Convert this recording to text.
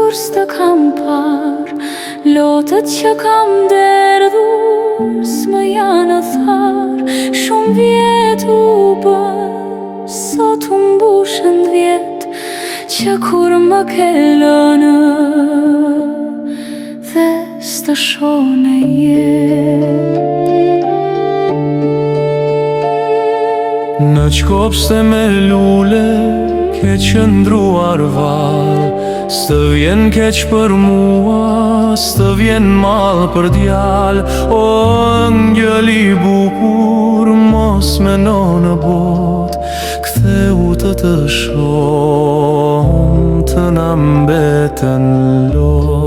kur s'të kam par, lotët që kam derdhur s'më janë thar. Shumë vjet u bë, sot u mbushën vjet, që kur më ke lënë dhe s'të shoh në jetë. Në qkopste me lule ke qëndruar val, s'të vjen keq për mua, s'të vjen mal për djal. O ngjël i bukur, mos meno në bot, ktheu të shoh, të na mbeten lot.